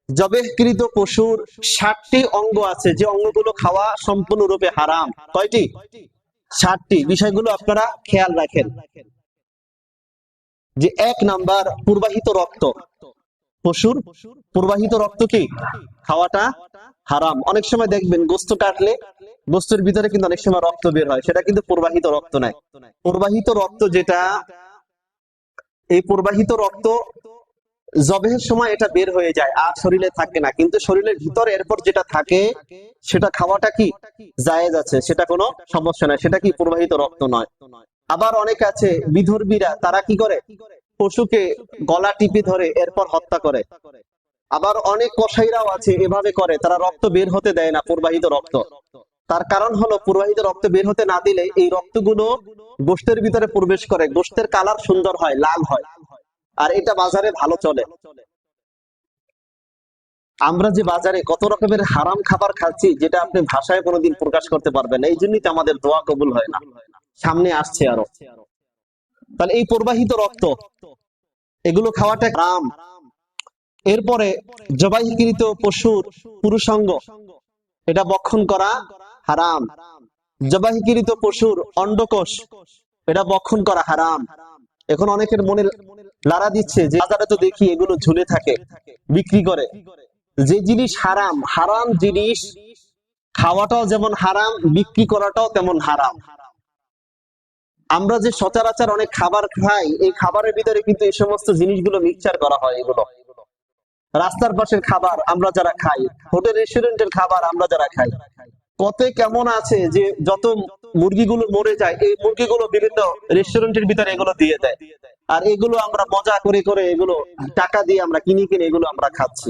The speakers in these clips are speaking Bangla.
জবেহকৃত পশুর 60টি অঙ্গ আছে, যে অঙ্গগুলো খাওয়া সম্পূর্ণরূপে হারাম। কয়টি? 60টি। বিষয়গুলো আপনারা খেয়াল রাখেন। যে 1 নাম্বার, প্রবাহিত রক্ত। পশুর প্রবাহিত রক্ত কি খাওয়াটা হারাম। অনেক সময় দেখবেন গোশত কাটলে গোশতের ভিতরে কিন্তু অনেক সময় রক্ত বের হয়, সেটা কিন্তু প্রবাহিত রক্ত নয়। প্রবাহিত রক্ত যেটা, এই প্রবাহিত রক্ত জবেহের সময় এটা বের হয়ে যায় আর শরীরে থাকে না, কিন্তু শরীরের ভিতরে এরপর যেটা থাকে সেটা খাওয়াটা কি জায়েজ আছে, সেটা কোনো সমস্যা নাই, সেটা কি প্রবাহিত রক্ত নয়। আবার অনেক আছে বিধর্মীরা, তারা কি করে পশুকে গলা টিপে ধরে এরপর হত্যা করে। আবার অনেক কসাইরাও আছে এভাবে করে, তারা রক্ত বের হতে দেয় না, প্রবাহিত রক্ত। তার কারণ হলো প্রবাহিত রক্ত বের হতে না দিলে এই রক্তগুলো গোশতের ভিতরে প্রবেশ করে, গোশতের কালার সুন্দর হয়, লাল হয়, আর এটা বাজারে ভালো চলে। আমরা যে বাজারে কত রকমের হারাম খাবার খাচ্ছি, যেটা আপনি ভাষায় কোনোদিন প্রকাশ করতে পারবেন না, এই জন্যই তো আমাদের দোয়া কবুল হয় না, সামনে আসছে আরো। তাহলে এই প্রবাহিত রক্ত এগুলো খাওয়াটা হারাম। এরপরে জবাইকৃত পশুর পুরুষাঙ্গ, এটা বক্ষণ করা হারাম। জবাইকৃত পশুর অন্ডকোষ, এটা বক্ষণ করা হারাম। এখন অনেকের মনে লাড়া দিচ্ছে যে বাজারে তো দেখি এগুলো ঝুলে থাকে, বিক্রি করে। যে জিনিস হারাম, হারাম জিনিস খাওয়াটাও যেমন হারাম, বিক্রি করাটাও তেমন হারাম। আমরা যে সচরাচর অনেক খাবার খাই, এই খাবারের ভিতরে কিন্তু এই সমস্ত জিনিসগুলো মিক্সচার করা হয়। এগুলো রাস্তার পাশের খাবার আমরা যারা খাই, হোটেল রেস্টুরেন্টের খাবার আমরা যারা খাই, কত কেমন আছে যে যত মুরগিগুলো মরে যায়, এই মুরগিগুলো বিভিন্ন রেস্টুরেন্টের ভিতরে এগুলো দিয়ে দেয়, আর এগুলো আমরা মজা করে করে এগুলো টাকা দিয়ে আমরা কিনে কিনে এগুলো আমরা খাচ্ছি।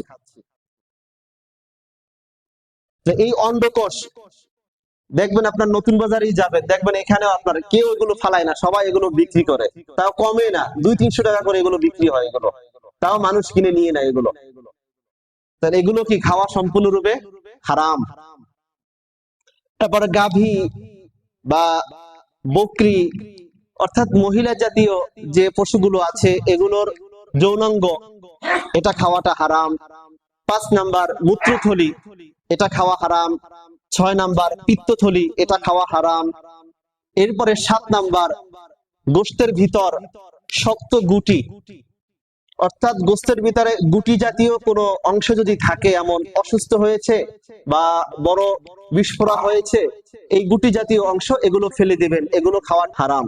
এই অন্ডকোষ দেখবেন আপনার নতুন বাজারেই যাবেন, দেখবেন এখানেও আপনার কেউ এগুলো ফালায় না, সবাই এগুলো বিক্রি করে, তাও কমে না, 200-300 টাকা করে এগুলো বিক্রি হয়, এগুলো তাও মানুষ কিনে নিয়ে নেয় এগুলো। তাহলে এগুলো কি খাওয়া সম্পূর্ণরূপে হারাম। তারপরে গাভী বা বকরি, অর্থাৎ মহিলা জাতীয় যে পশুগুলো আছে এগুলোর যৌনাঙ্গ, এটা খাওয়াটা হারাম। 5 নাম্বার মূত্রথলি, এটা খাওয়া হারাম। 6 নাম্বার পিত্তথলি, এটা খাওয়া হারাম। এরপরে 7 নাম্বার গোশতের ভিতর শক্ত গুটি, অর্থাৎ গোশতের ভিতরে গুটি জাতীয় কোনো অংশ যদি থাকে, এমন অসুস্থ হয়েছে বা বড় বিস্ফোরণ হয়েছে, এই গুটি জাতীয় অংশ এগুলো ফেলে দিবেন, এগুলো খাওয়া হারাম।